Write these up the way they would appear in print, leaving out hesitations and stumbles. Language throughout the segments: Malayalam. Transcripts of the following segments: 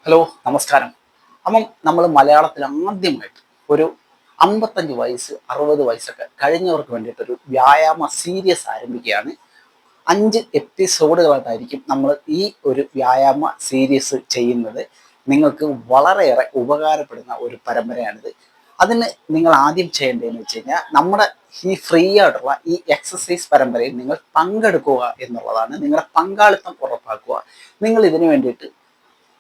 ഹലോ നമസ്കാരം. അപ്പം നമ്മൾ മലയാളത്തിൽ ആദ്യമായിട്ട് ഒരു 55 വയസ്സ് 60 വയസ്സൊക്കെ കഴിഞ്ഞവർക്ക് വേണ്ടിയിട്ടൊരു വ്യായാമ സീരീസ് ആരംഭിക്കുകയാണ്. 5 എപ്പിസോഡുകളായിട്ടായിരിക്കും നമ്മൾ ഈ ഒരു വ്യായാമ സീരീസ് ചെയ്യുന്നത്. നിങ്ങൾക്ക് വളരെയേറെ ഉപകാരപ്പെടുന്ന ഒരു പരമ്പരയാണിത്. അതിന് നിങ്ങൾ ആദ്യം ചെയ്യേണ്ടതെന്ന് വെച്ച് കഴിഞ്ഞാൽ നമ്മുടെ ഈ ഫ്രീ ആയിട്ടുള്ള ഈ എക്സസൈസ് പരമ്പരയിൽ നിങ്ങൾ പങ്കെടുക്കുക എന്നുള്ളതാണ്. നിങ്ങളുടെ പങ്കാളിത്തം ഉറപ്പാക്കുക. നിങ്ങൾ ഇതിനു വേണ്ടിയിട്ട്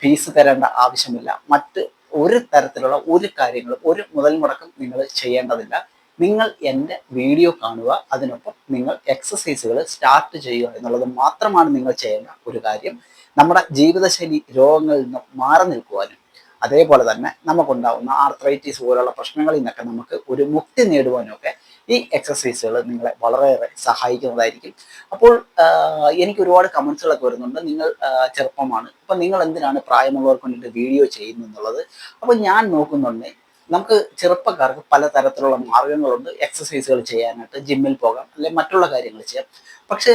ഫീസ് തരേണ്ട ആവശ്യമില്ല. മറ്റ് ഒരു തരത്തിലുള്ള ഒരു കാര്യങ്ങളും ഒരു മുതൽ മുടക്കം നിങ്ങൾ ചെയ്യേണ്ടതില്ല. നിങ്ങൾ എൻ്റെ വീഡിയോ കാണുക, അതിനൊപ്പം നിങ്ങൾ എക്സസൈസുകൾ സ്റ്റാർട്ട് ചെയ്യുക എന്നുള്ളത് മാത്രമാണ് നിങ്ങൾ ചെയ്യേണ്ട ഒരു കാര്യം. നമ്മുടെ ജീവിതശൈലി രോഗങ്ങളിൽ നിന്ന് മാറി നിൽക്കുവാനും അതേപോലെ തന്നെ നമുക്കുണ്ടാവുന്ന ആർത്രൈറ്റിസ് പോലുള്ള പ്രശ്നങ്ങളിൽ നിന്നൊക്കെ നമുക്ക് ഒരു മുക്തി നേടുവാനും ഒക്കെ ഈ എക്സസൈസുകൾ നിങ്ങളെ വളരെയേറെ സഹായിക്കുന്നതായിരിക്കും. അപ്പോൾ എനിക്ക് ഒരുപാട് കമൻസുകളൊക്കെ വരുന്നുണ്ട്. നിങ്ങൾ ചെറുപ്പമാണ്, അപ്പം നിങ്ങൾ എന്തിനാണ് പ്രായമുള്ളവർക്ക് വേണ്ടിയിട്ട് വീഡിയോ ചെയ്യുന്നത് എന്നുള്ളത്. അപ്പോൾ ഞാൻ നോക്കുന്നുണ്ട്, നമുക്ക് ചെറുപ്പക്കാർക്ക് പലതരത്തിലുള്ള മാർഗങ്ങളുണ്ട് എക്സസൈസുകൾ ചെയ്യാനായിട്ട്. ജിമ്മിൽ പോകാം, അല്ലെങ്കിൽ മറ്റുള്ള കാര്യങ്ങൾ ചെയ്യാം. പക്ഷേ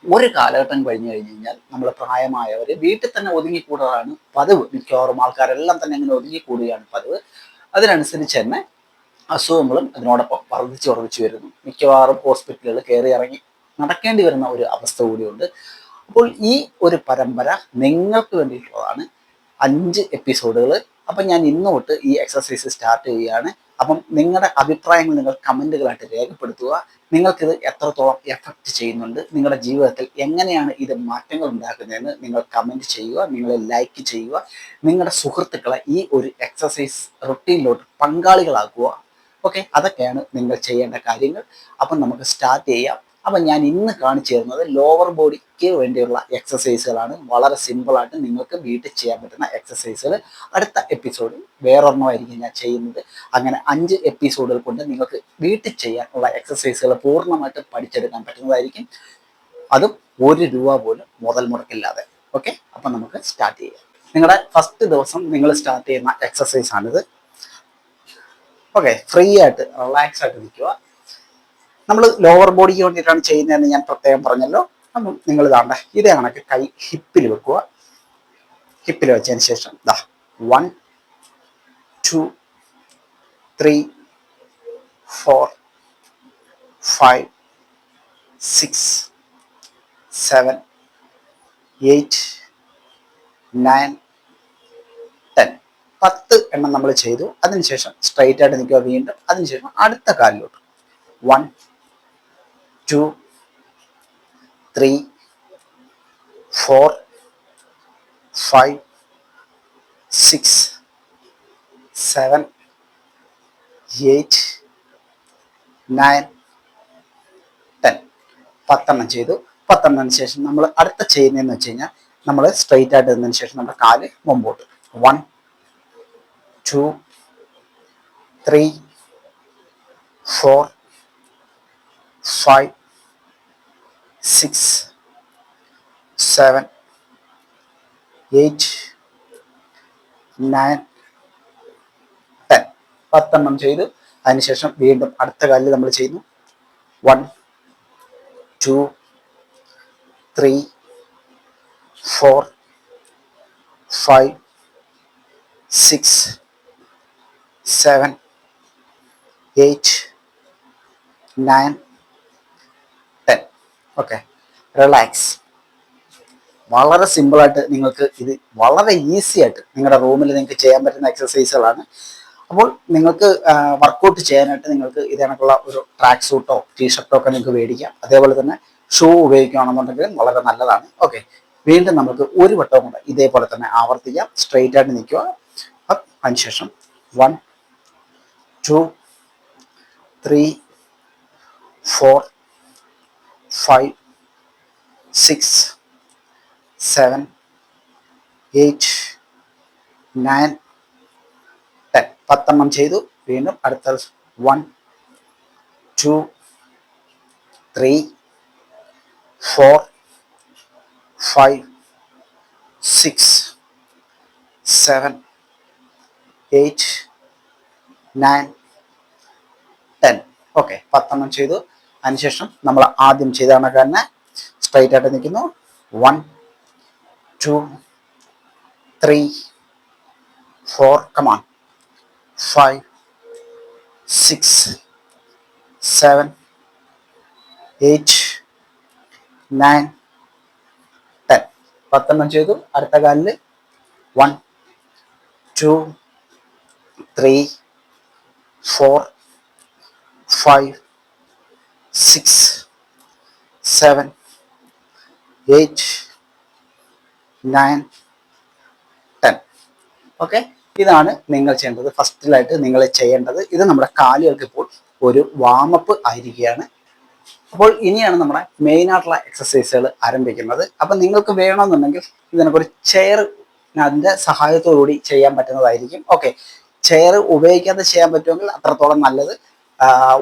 ഒരു കാലഘട്ടം കഴിഞ്ഞു കഴിഞ്ഞാൽ നമ്മൾ പ്രായമായവർ വീട്ടിൽ തന്നെ ഒതുങ്ങിക്കൂടാറാണ് പതിവ്. മിക്കവാറും ആൾക്കാരെല്ലാം തന്നെ അങ്ങനെ ഒതുങ്ങിക്കൂടുകയാണ് പതിവ്. അതിനനുസരിച്ച് തന്നെ അസുഖങ്ങളും അതിനോടൊപ്പം വർദ്ധിച്ചു വരുന്നു. മിക്കവാറും ഹോസ്പിറ്റലുകൾ കയറി ഇറങ്ങി നടക്കേണ്ടി വരുന്ന ഒരു അവസ്ഥ കൂടിയുണ്ട്. അപ്പോൾ ഈ ഒരു പരമ്പര നിങ്ങൾക്ക് വേണ്ടിയിട്ടുള്ളതാണ്. 5 എപ്പിസോഡുകൾ. അപ്പം ഞാൻ ഇന്ന് തൊട്ട് ഈ എക്സസൈസ് സ്റ്റാർട്ട് ചെയ്യുകയാണ്. അപ്പം നിങ്ങളുടെ അഭിപ്രായങ്ങൾ നിങ്ങൾ കമൻറ്റുകളായിട്ട് രേഖപ്പെടുത്തുക. നിങ്ങൾക്കിത് എത്രത്തോളം എഫക്റ്റ് ചെയ്യുന്നുണ്ട്, നിങ്ങളുടെ ജീവിതത്തിൽ എങ്ങനെയാണ് ഇത് മാറ്റങ്ങൾ ഉണ്ടാക്കുന്നതെന്ന് നിങ്ങൾ കമൻറ്റ് ചെയ്യുക, നിങ്ങൾ ലൈക്ക് ചെയ്യുക. നിങ്ങളുടെ സുഹൃത്തുക്കളെ ഈ ഒരു എക്സസൈസ് റുട്ടീനിലോട്ട് പങ്കാളികളാക്കുക. ഓക്കെ, അതൊക്കെയാണ് നിങ്ങൾ ചെയ്യേണ്ട കാര്യങ്ങൾ. അപ്പം നമുക്ക് സ്റ്റാർട്ട് ചെയ്യാം. അപ്പം ഞാൻ ഇന്ന് കാണിച്ചു തരുന്നത് ലോവർ ബോഡിക്ക് വേണ്ടിയുള്ള എക്സസൈസുകളാണ്. വളരെ സിമ്പിളായിട്ട് നിങ്ങൾക്ക് വീട്ടിൽ ചെയ്യാൻ പറ്റുന്ന എക്സസൈസുകൾ. അടുത്ത എപ്പിസോഡിൽ വേറൊരെണ്ണമായിരിക്കും ഞാൻ ചെയ്യുന്നത്. അങ്ങനെ 5 എപ്പിസോഡുകൾ കൊണ്ട് നിങ്ങൾക്ക് വീട്ടിൽ ചെയ്യാനുള്ള എക്സസൈസുകൾ പൂർണ്ണമായിട്ട് പഠിച്ചെടുക്കാൻ പറ്റുന്നതായിരിക്കും. അതും 1 രൂപ പോലും മുതൽ മുടക്കില്ലാതെ. ഓക്കെ, അപ്പം നമുക്ക് സ്റ്റാർട്ട് ചെയ്യാം. നിങ്ങളുടെ ഫസ്റ്റ് ദിവസം നിങ്ങൾ സ്റ്റാർട്ട് ചെയ്യുന്ന എക്സസൈസ് ആണിത്. ഓക്കെ, ഫ്രീ ആയിട്ട് റിലാക്സ് ആയിട്ട് നിൽക്കുക. നമ്മൾ ലോവർ ബോഡിക്ക് വേണ്ടിയിട്ടാണ് ചെയ്യുന്നതെന്ന് ഞാൻ പ്രത്യേകം പറഞ്ഞല്ലോ. അപ്പം നിങ്ങൾ ഇതാണ്ട ഇതേ കണക്ക് കൈ ഹിപ്പിൽ വെക്കുക. ഹിപ്പിൽ വെച്ചതിന് ശേഷം ദാ 1 2 3 4 5 6 7 8 9 10 10 എണ്ണം നമ്മൾ ചെയ്തു. അതിനുശേഷം സ്ട്രൈറ്റ് ആയിട്ട് നിൽക്കുക. വീണ്ടും അതിനുശേഷം അടുത്ത കാലിലോട്ട് 1 2 3 4 5 6 7 8 9 10 10 ചെയ്തു. 10 ശേഷം നമ്മൾ അടുത്ത ചെയ്യുന്നതെന്ന് വെച്ച് കഴിഞ്ഞാൽ നമ്മൾ സ്ട്രൈറ്റ് ആയിട്ട് നിന്നതിന് ശേഷം നമ്മുടെ കാല് മുമ്പോട്ട് 1 2 3 4 5 6 7 8 9 10 10 ചെയ്തു. അതിനുശേഷം വീണ്ടും അടുത്ത കാലിൽ നമ്മൾ ചെയ്യുന്നു. 1 2 3 4 5 6 7 8 9 10. Okay, relax. വളരെ സിമ്പിളായിട്ട് നിങ്ങൾക്ക് ഇത് വളരെ ഈസി ആയിട്ട് നിങ്ങളുടെ റൂമിൽ നിങ്ങൾക്ക് ചെയ്യാൻ പറ്റുന്ന എക്സസൈസുകളാണ്. അപ്പോൾ നിങ്ങൾക്ക് വർക്കൗട്ട് ചെയ്യാനായിട്ട് നിങ്ങൾക്ക് ഇതിനൊക്കെയുള്ള ഒരു ട്രാക്ക് സൂട്ടോ ടീഷർട്ടോ ഒക്കെ നിങ്ങൾക്ക് മേടിക്കാം. അതേപോലെ തന്നെ ഷൂ ഉപയോഗിക്കുകയാണെന്നുണ്ടെങ്കിൽ വളരെ നല്ലതാണ്. ഓക്കെ, വീണ്ടും നമുക്ക് ഒരു വട്ടം കൂടെ ഇതേപോലെ തന്നെ ആവർത്തിക്കാം. സ്ട്രെയിറ്റ് ആയിട്ട് നിൽക്കുക. അതിനുശേഷം 1 2 3 4 5 6 7 8 9 10 10 ചെയ്തു. വീണ്ടും അടുത്ത 1 2 3 4 5 6 7 8 9 10. ഓക്കെ, 10 ചെയ്തു. അതിനുശേഷം നമ്മൾ ആദ്യം ചെയ്ത കണക്ക് തന്നെ സ്ട്രൈറ്റ് ആയിട്ട് നിൽക്കുന്നു. 1 2 3 4, come on, 5, 6, 7, 8, 9, 10. 10 ചെയ്തു. അടുത്ത കാലിൽ 1, 2, 3, 4, 5, 6, 7, 8, 9, 10. ഓക്കെ, ഇതാണ് നിങ്ങൾ ചെയ്യേണ്ടത്. ഫസ്റ്റിലായിട്ട് നിങ്ങൾ ചെയ്യേണ്ടത് ഇത്. നമ്മുടെ കാലുകൾക്ക് ഇപ്പോൾ ഒരു വാമപ്പ് ആയിരിക്കുകയാണ്. അപ്പോൾ ഇനിയാണ് നമ്മുടെ മെയിൻ ആയിട്ടുള്ള എക്സസൈസുകൾ ആരംഭിക്കുന്നത്. അപ്പം നിങ്ങൾക്ക് വേണമെന്നുണ്ടെങ്കിൽ ഇതിനൊരു ചെയർ അതിൻ്റെ സഹായത്തോടുകൂടി ചെയ്യാൻ പറ്റുന്നതായിരിക്കും. ഓക്കെ, ചെയർ ഉപയോഗിക്കാതെ ചെയ്യാൻ പറ്റുമെങ്കിൽ അത്രത്തോളം നല്ലത്.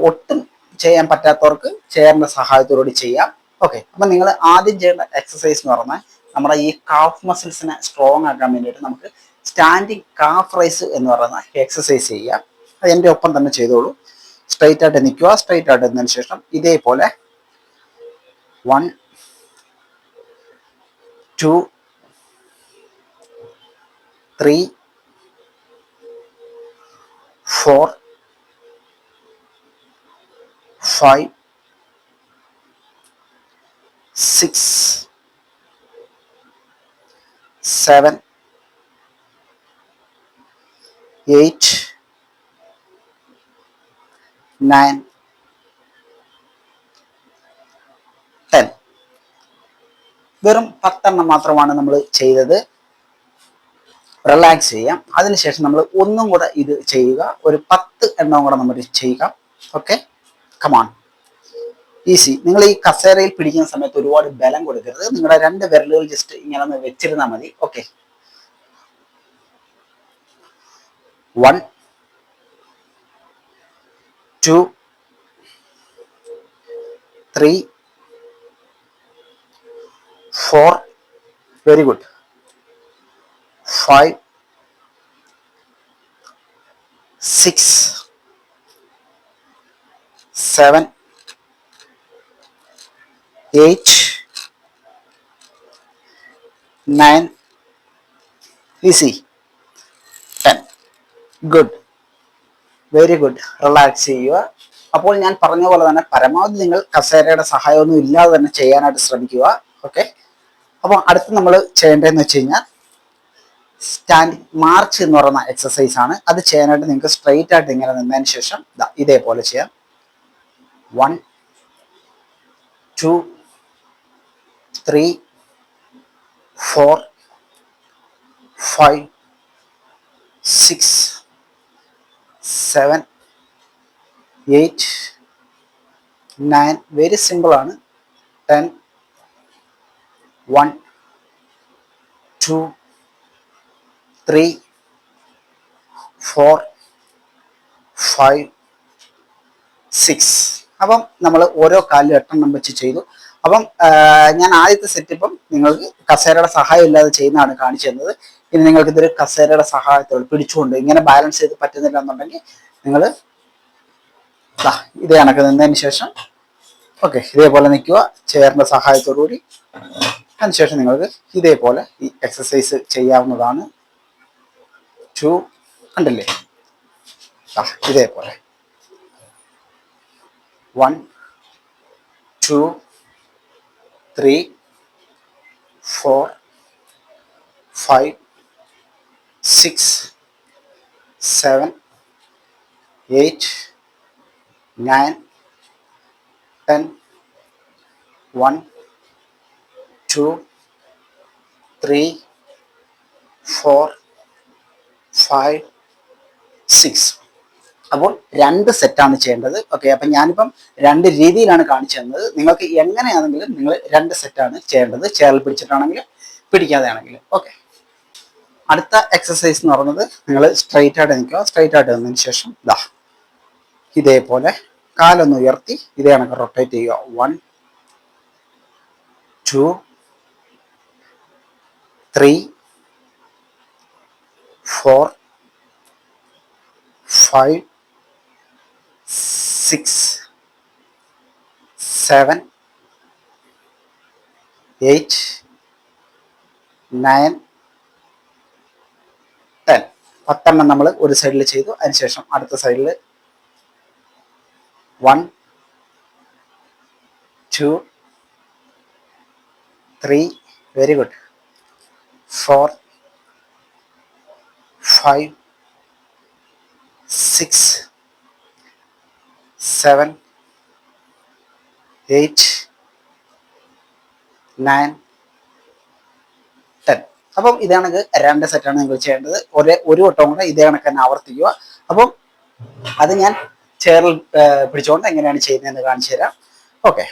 ഒട്ടും ചെയ്യാൻ പറ്റാത്തവർക്ക് ചെയറിൻ്റെ സഹായത്തോടുകൂടി ചെയ്യാം. ഓക്കെ, അപ്പം നിങ്ങൾ ആദ്യം ചെയ്യേണ്ട എക്സസൈസ് എന്ന് പറഞ്ഞാൽ നമ്മുടെ ഈ കാഫ് മസിൽസിനെ സ്ട്രോങ് ആക്കാൻ വേണ്ടിയിട്ട് നമുക്ക് സ്റ്റാൻഡിങ് കാഫ് റൈസ് എന്ന് പറയുന്ന എക്സസൈസ് ചെയ്യാം. അത് എൻ്റെ ഒപ്പം തന്നെ ചെയ്തോളൂ. സ്ട്രൈറ്റ് ആയിട്ട് നിൽക്കുക. സ്ട്രൈറ്റ് ആയിട്ട് നിന്നതിന് ശേഷം ഇതേപോലെ 1, 2, 3, 4, 5, 6, 7, 8, 9, 10. വെറും 10 മാത്രമാണ് നമ്മൾ ചെയ്തത്. റിലാക്സ് ചെയ്യാം. അതിനുശേഷം നമ്മൾ ഒന്നും കൂടെ ഇത് ചെയ്യുക. ഒരു 10 എണ്ണം കൂടെ നമ്മൾ ചെയ്യുക. Okay, come on, easy. നിങ്ങൾ ഈ കസേരയിൽ പിടിക്കുന്ന സമയത്ത് ഒരുപാട് ബലം കൊടുക്കരുത്. നിങ്ങളുടെ 2 വിരലുകൾ ജസ്റ്റ് ഇങ്ങനെ ഒന്ന് വെച്ചിരുന്നാൽ മതി. Okay, 1, 2, 3, 4, very good, 5, 6, 7, 8, 9, easy, 10. Good, very good. Relax ചെയ്യുക. അപ്പോൾ ഞാൻ പറഞ്ഞ പോലെ തന്നെ പരമാവധി നിങ്ങൾ കസേരയുടെ സഹായമൊന്നും ഇല്ലാതെ തന്നെ ചെയ്യാനായിട്ട് ശ്രമിക്കുക. ഓക്കെ, അപ്പോൾ അടുത്ത് നമ്മൾ ചെയ്യേണ്ടതെന്ന് വെച്ച് കഴിഞ്ഞാൽ സ്റ്റാൻഡ് മാർച്ച് എന്ന് പറയുന്ന എക്സസൈസ് ആണ്. അത് ചെയ്യാനായിട്ട് നിങ്ങൾക്ക് സ്ട്രെയിറ്റ് ആയിട്ട് ഇങ്ങനെ നിന്നതിന് ശേഷം ഇതേപോലെ ചെയ്യാം. 1, 2, 3, 4, 5, 6, 7, 8, 9. വെരി സിമ്പിൾ ആണ്. 10, 1, 2, 3, 4, 5, 6. അപ്പം നമ്മൾ ഓരോ കാലിലും 8 എണ്ണം വെച്ച് ചെയ്തു. അപ്പം ഞാൻ ആദ്യത്തെ സെറ്റ് ഇപ്പം നിങ്ങൾക്ക് കസേരയുടെ സഹായം ഇല്ലാതെ ചെയ്യുന്നതാണ് കാണിച്ചു തന്നത്. ഇനി നിങ്ങൾക്ക് ഇതൊരു കസേരയുടെ സഹായത്തോടെ പിടിച്ചുകൊണ്ട് ഇങ്ങനെ ബാലൻസ് ചെയ്ത് പറ്റുന്നില്ല എന്നുണ്ടെങ്കിൽ നിങ്ങൾ ഇതേ കണക്ക് നിന്നതിന് ശേഷം ഓക്കെ ഇതേപോലെ നിൽക്കുക ചെയറിന്റെ സഹായത്തോടു കൂടി. അതിനുശേഷം നിങ്ങൾക്ക് ഇതേപോലെ ഈ എക്സസൈസ് ചെയ്യാവുന്നതാണ്. 2 കണ്ടില്ലേ, ഇതേപോലെ 1, 2, 3, 4, 5, 6, 7, 8, 9, 10, 1, 2, 3, 4, 5, 6. അപ്പോൾ 2 സെറ്റാണ് ചെയ്യേണ്ടത്. ഓക്കെ, അപ്പം ഞാനിപ്പം 2 രീതിയിലാണ് കാണിച്ചു തന്നത്. നിങ്ങൾക്ക് എങ്ങനെയാണെങ്കിലും നിങ്ങൾ 2 സെറ്റാണ് ചെയ്യേണ്ടത്. ചെയറിൽ പിടിച്ചിട്ടാണെങ്കിലും പിടിക്കാതെ ആണെങ്കിലും. ഓക്കെ, അടുത്ത എക്സസൈസ് എന്ന് പറയുന്നത് നിങ്ങൾ സ്ട്രെയിറ്റ് ആയിട്ട് നിൽക്കുക. സ്ട്രെയിറ്റ് ആയിട്ട് നിന്നതിന് ശേഷം ഇതേപോലെ കാലൊന്ന് ഉയർത്തി ഇതേ കണക്ക് റൊട്ടേറ്റ് ചെയ്യുക. 1, 2, 3, 4, 5, 6, 7, 8, 9, 10. 10 നമ്മൾ ഒരു സൈഡിൽ ചെയ്തു. അതിനുശേഷം അടുത്ത സൈഡിൽ 1 2 3 വെരി ഗുഡ് 4 5 6 7 8 9 10. അപ്പം ഇതേ കണക്ക് 2 സെറ്റാണ് നിങ്ങൾ ചെയ്യേണ്ടത്. ഒരു വട്ടം കൂടെ ഇതേ കണക്ക് തന്നെ ആവർത്തിക്കുക. അപ്പം അത് ഞാൻ ചെയറിൽ പിടിച്ചുകൊണ്ട് എങ്ങനെയാണ് ചെയ്യുന്നതെന്ന് കാണിച്ചു തരാം. ഓക്കെ,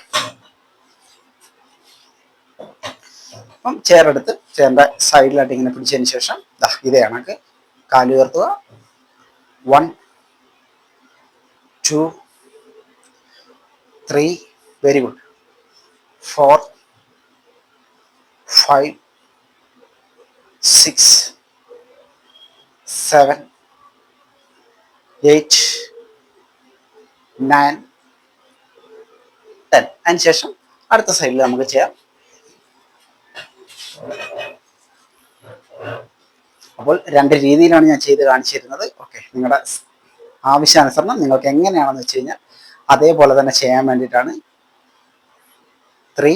അപ്പം ചെയറെടുത്ത് ചെയറിൻ്റെ സൈഡിലായിട്ട് ഇങ്ങനെ പിടിച്ചതിന് ശേഷം ഇതേ കണക്ക് കാല് ഉയർത്തുക. 1 2 3 വെരി ഗുഡ് 4 5 6 7 8 9 10. അതിനുശേഷം അടുത്ത സൈഡിൽ നമുക്ക് ചെയ്യാം. അപ്പോൾ 2 രീതിയിലാണ് ഞാൻ ചെയ്ത് കാണിച്ചിരുന്നത്. ഓക്കെ, നിങ്ങളുടെ ആവശ്യാനുസരണം നിങ്ങൾക്ക് എങ്ങനെയാണെന്ന് വെച്ച് കഴിഞ്ഞാൽ അതേപോലെ തന്നെ ചെയ്യാൻ വേണ്ടിയിട്ടാണ്. 3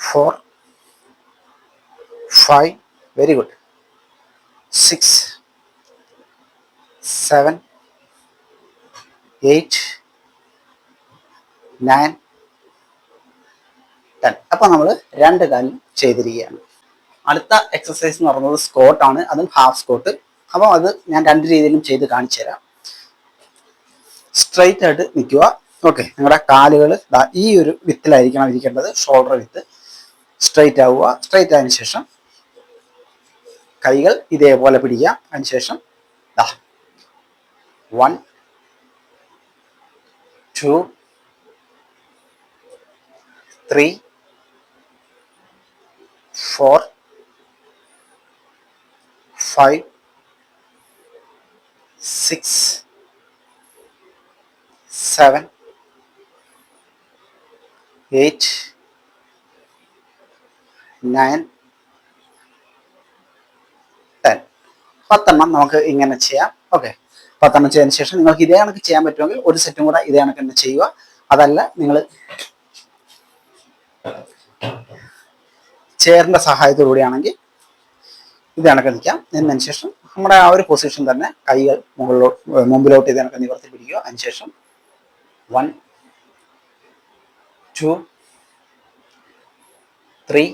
4 5 വെരി ഗുഡ് 6 7 8 9 10. അപ്പോൾ നമ്മൾ 2 കാലും ചെയ്തിരിക്കുകയാണ്. അടുത്ത എക്സസൈസ് എന്ന് പറയുന്നത് സ്ക്വാട്ട് ആണ്, അതും ഹാഫ് സ്ക്വാട്ട്. അപ്പോൾ അത് ഞാൻ 2 രീതിയിലും ചെയ്ത് കാണിച്ചു തരാം. സ്ട്രെയിറ്റ് ആയിട്ട് നിൽക്കുക. ഓക്കെ, നിങ്ങളുടെ കാലുകൾ ഈ ഒരു വിത്തിലായിരിക്കണം ഇരിക്കേണ്ടത്, ഷോൾഡർ വിത്ത്. സ്ട്രെയിറ്റ് ആവുക. സ്ട്രെയിറ്റ് ആയതിനു ശേഷം കൈകൾ ഇതേപോലെ പിടിക്കുക. അതിനുശേഷം 1 2 3 4 5 6 7 8 9 10. 10 നമുക്ക് ഇങ്ങനെ ചെയ്യാം. ഓക്കെ, 10 ചെയ്തതിന് ശേഷം നിങ്ങൾക്ക് ഇതേ കണക്ക് ചെയ്യാൻ പറ്റുമെങ്കിൽ ഒരു സെറ്റും കൂടെ ഇതേ കണക്ക് തന്നെ ചെയ്യുക. അതല്ല നിങ്ങൾ ചെയറിന്റെ സഹായത്തോടുകൂടിയാണെങ്കിൽ ഇത് കണക്ക് നിൽക്കാം. എന്നതിന് ശേഷം നമ്മുടെ ആ ഒരു പൊസിഷൻ തന്നെ കൈകൾ മുമ്പിലോട്ട് ഇത് കണക്ക് നിവർത്തി പിടിക്കുക. അതിനുശേഷം 1 2 3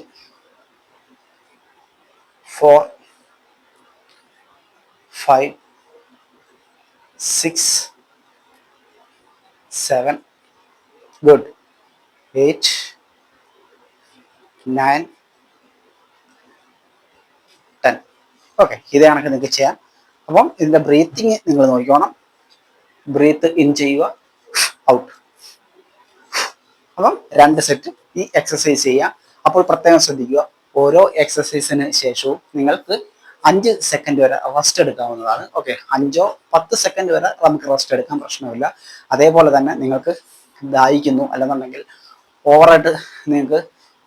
4 5 6 7 good 8 9 10. ഓക്കെ, ഇത് കണക്ക് നിങ്ങൾക്ക് ചെയ്യാം. അപ്പം ഇതിൻ്റെ ബ്രീത്തിങ് നിങ്ങൾ നോക്കിക്കോണം. ബ്രീത്ത് ഇൻ ചെയ്യുക, ഔട്ട്. അപ്പം 2 സെറ്റ് ഈ എക്സസൈസ് ചെയ്യുക. അപ്പോൾ പ്രത്യേകം ശ്രദ്ധിക്കുക, ഓരോ എക്സസൈസിന് ശേഷവും നിങ്ങൾക്ക് 5 സെക്കൻഡ് വരെ റെസ്റ്റ് എടുക്കാവുന്നതാണ്. ഓക്കെ, 5 10 സെക്കൻഡ് വരെ നമുക്ക് റെസ്റ്റ് എടുക്കാൻ പ്രശ്നമില്ല. അതേപോലെ തന്നെ നിങ്ങൾക്ക് ദാഹിക്കുന്നു അല്ലെന്നുണ്ടെങ്കിൽ ഓവറായിട്ട് നിങ്ങൾക്ക്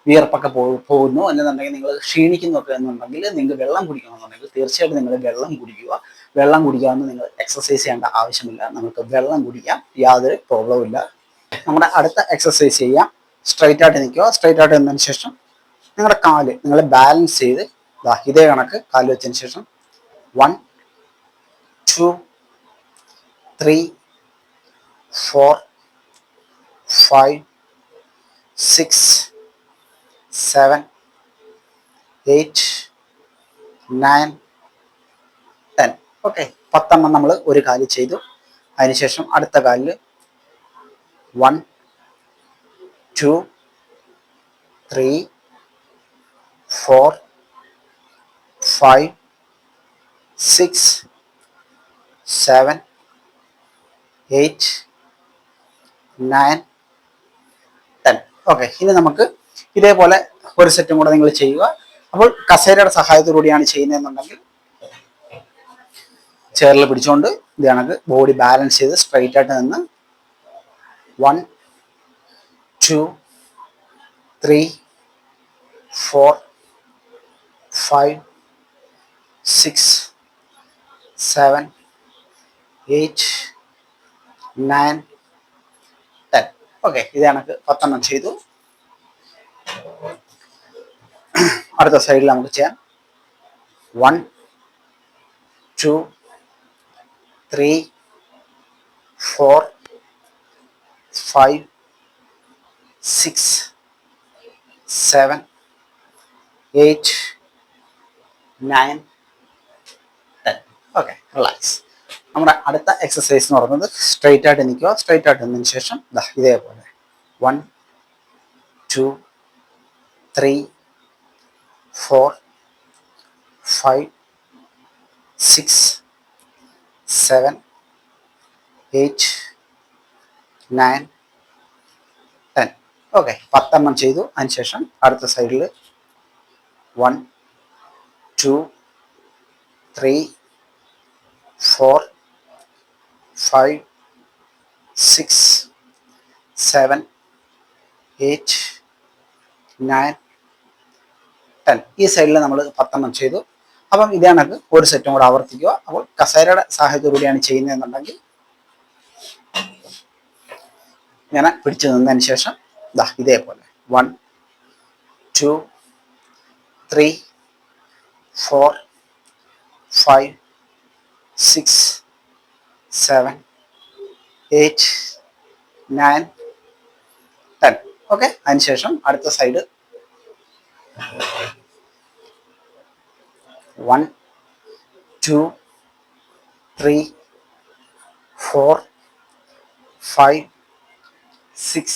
വിയർപ്പൊക്കെ പോകുന്നു അല്ലെന്നുണ്ടെങ്കിൽ നിങ്ങൾ ക്ഷീണിക്കുന്നൊക്കെ എന്നുണ്ടെങ്കിൽ നിങ്ങൾക്ക് വെള്ളം കുടിക്കണമെന്നുണ്ടെങ്കിൽ തീർച്ചയായിട്ടും നിങ്ങൾ വെള്ളം കുടിക്കുക. വെള്ളം കുടിക്കാമെന്ന് നിങ്ങൾ എക്സസൈസ് ചെയ്യേണ്ട ആവശ്യമില്ല. നമുക്ക് വെള്ളം കുടിക്കാം, യാതൊരു പ്രോബ്ലവും ഇല്ല. നമ്മുടെ അടുത്ത എക്സസൈസ് ചെയ്യാം. സ്ട്രൈറ്റ് ആയിട്ട് നിൽക്കുക. സ്ട്രൈറ്റ് ആയിട്ട് നിന്നതിന് ശേഷം നിങ്ങളുടെ കാല് നിങ്ങൾ ബാലൻസ് ചെയ്ത് ഇതേ കണക്ക് കാല് വെച്ചതിന് ശേഷം 1 2 3 4 5 6 7 8 9 10. ഓക്കെ, 10 നമ്മൾ ഒരു കാല് ചെയ്തു. അതിനുശേഷം അടുത്ത കാലിൽ 1 2 3 4 5 6 7 8 9 10. ഓക്കെ, ഇനി നമുക്ക് ഇതേപോലെ ഒരു സെറ്റും കൂടെ നിങ്ങൾ ചെയ്യുക. അപ്പോൾ കസേരയുടെ സഹായത്തോടുകൂടിയാണ് ചെയ്യുന്നതെന്നുണ്ടെങ്കിൽ ചെയറിൽ പിടിച്ചുകൊണ്ട് ഇത് കണക്ക് ബോഡി ബാലൻസ് ചെയ്ത് സ്ട്രൈറ്റ് ആയിട്ട് നിന്ന് 1 2 3 4 5 6 7 8 9 10. ഓക്കെ, ഇത് കണക്ക് 10 ചെയ്തു. അടുത്ത സൈഡിൽ നമുക്ക് ചെയ്യാം. 1 2 3 4 5 6 7 8 9 10. Okay, relax. നമ്മുടെ അടുത്ത എക്സസൈസ് എന്ന് പറയുന്നത് സ്ട്രെയിറ്റ് ആയിട്ട് നിൽക്കുക. സ്ട്രെയിറ്റ് ആയിട്ട് നിന്നതിന് ശേഷം ഇതേപോലെ 1 2 3 4 5 6 7 8 9 10. ഓക്കെ, 10 ചെയ്തു. അതിനുശേഷം അടുത്ത സൈഡിൽ 1 2 3 4 5 6 7 8 9 10. ഈ സൈഡിൽ നമ്മൾ 10 ചെയ്തു. അപ്പം ഇതേ കണക്ക് ഒരു സെറ്റും കൂടെ ആവർത്തിക്കുക. അപ്പോൾ കസേരയുടെ സഹായത്തോടുകൂടിയാണ് ചെയ്യുന്നതെന്നുണ്ടെങ്കിൽ ഇങ്ങനെ പിടിച്ചു നിന്നതിന് ശേഷം ഇതേപോലെ 1 2 3 4 5 6 7 8 9 10. ഓക്കെ, അതിനുശേഷം അടുത്ത സൈഡ് 1 2 3 4 5 6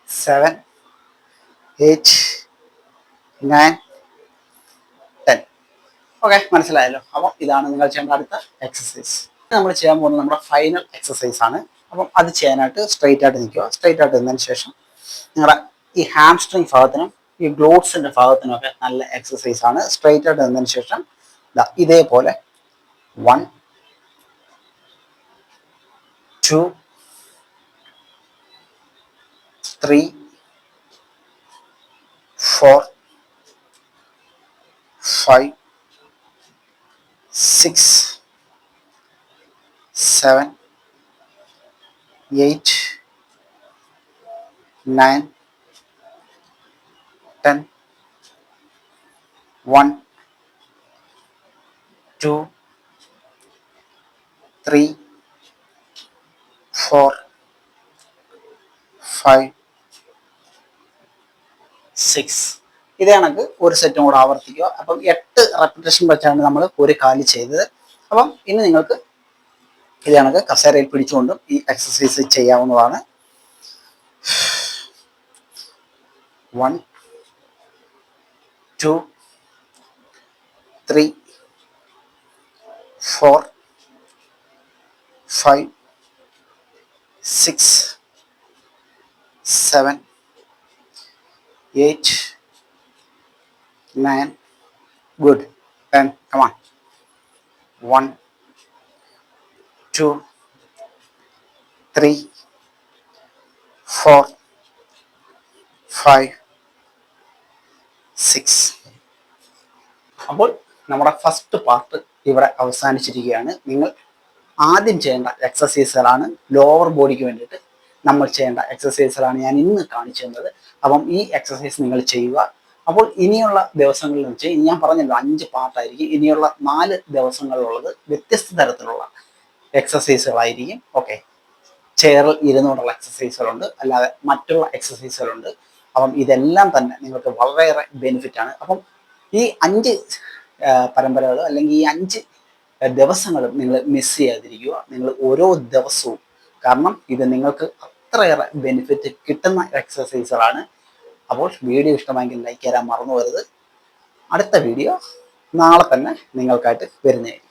7 8 9 10. ഓക്കെ, മനസ്സിലായല്ലോ. അപ്പം ഇതാണ് നിങ്ങൾ ചെയ്യേണ്ട അടുത്ത എക്സസൈസ്. നമ്മൾ ചെയ്യാൻ പോകുന്നത് നമ്മുടെ ഫൈനൽ എക്സസൈസ് ആണ്. അപ്പം അത് ചെയ്യാനായിട്ട് സ്ട്രെയിറ്റ് ആയിട്ട് നിൽക്കുക. സ്ട്രെയിറ്റ് ആയിട്ട് നിന്നതിന് ശേഷം നിങ്ങളുടെ ഈ ഹാംസ്ട്രിങ് ഭാഗത്തിനും ഈ ഗ്ലോട്ട്സിന്റെ ഭാഗത്തിനും ഒക്കെ നല്ല എക്സസൈസ് ആണ്. സ്ട്രെയിറ്റ് ആയിട്ട് നിന്നതിന് ശേഷം ഇതേപോലെ 1 2 3 4 5 6 7 8 9 10 1 2 3 4 5 6. ഇതേ കണക്ക് ഒരു സെറ്റും കൂടെ ആവർത്തിക്കുക. അപ്പം 8 റെപ്പിറ്റേഷൻ വെച്ചാണ് നമ്മൾ ഒരു കാല് ചെയ്തത്. അപ്പം ഇനി നിങ്ങൾക്ക് ഇത് കണക്ക് കസേരയിൽ പിടിച്ചുകൊണ്ടും ഈ എക്സസൈസ് ചെയ്യാവുന്നതാണ്. 1 2 3 4 5 6 7 8 9. Good. 10. Come on. 1 2 3 4 5 6. അപ്പോൾ നമ്മുടെ ഫസ്റ്റ് പാർട്ട് ഇവിടെ അവസാനിച്ചിരിക്കുകയാണ്. നിങ്ങൾ ആദ്യം ചെയ്യേണ്ട എക്സസൈസുകളാണ് ലോവർ ബോഡിക്ക് വേണ്ടിയിട്ട് നമ്മൾ ചെയ്യേണ്ട എക്സസൈസുകളാണ് ഞാൻ ഇന്ന് കാണിച്ചു തന്നത്. അപ്പം ഈ എക്സസൈസ് നിങ്ങൾ ചെയ്യുക. അപ്പോൾ ഇനിയുള്ള ദിവസങ്ങളിൽ വെച്ച് ഞാൻ പറഞ്ഞല്ലോ 5 പാർട്ടായിരിക്കും. ഇനിയുള്ള 4 ദിവസങ്ങളിലുള്ളത് വ്യത്യസ്ത തരത്തിലുള്ള എക്സസൈസുകളായിരിക്കും. ഓക്കെ, ചെയറിൽ ഇരുന്നുകൊണ്ടുള്ള എക്സസൈസുകളുണ്ട്, അല്ലാതെ മറ്റുള്ള എക്സസൈസുകളുണ്ട്. അപ്പം ഇതെല്ലാം തന്നെ നിങ്ങൾക്ക് വളരെയേറെ ബെനിഫിറ്റ് ആണ്. അപ്പം ഈ 5 പരമ്പരകൾ അല്ലെങ്കിൽ ഈ 5 ദിവസങ്ങളും നിങ്ങൾ മിസ് ചെയ്യാതിരിക്കുക. നിങ്ങൾ ഓരോ ദിവസവും, കാരണം ഇത് നിങ്ങൾക്ക് അത്രയേറെ ബെനിഫിറ്റ് കിട്ടുന്ന എക്സസൈസുകളാണ്. അപ്പോൾ വീഡിയോ ഇഷ്ടമായെങ്കിൽ ലൈക്ക് ചെയ്യാൻ മറന്നു പോകരുത്. അടുത്ത വീഡിയോ നാളെ തന്നെ നിങ്ങൾക്കായിട്ട് വരുന്നതായിരിക്കും.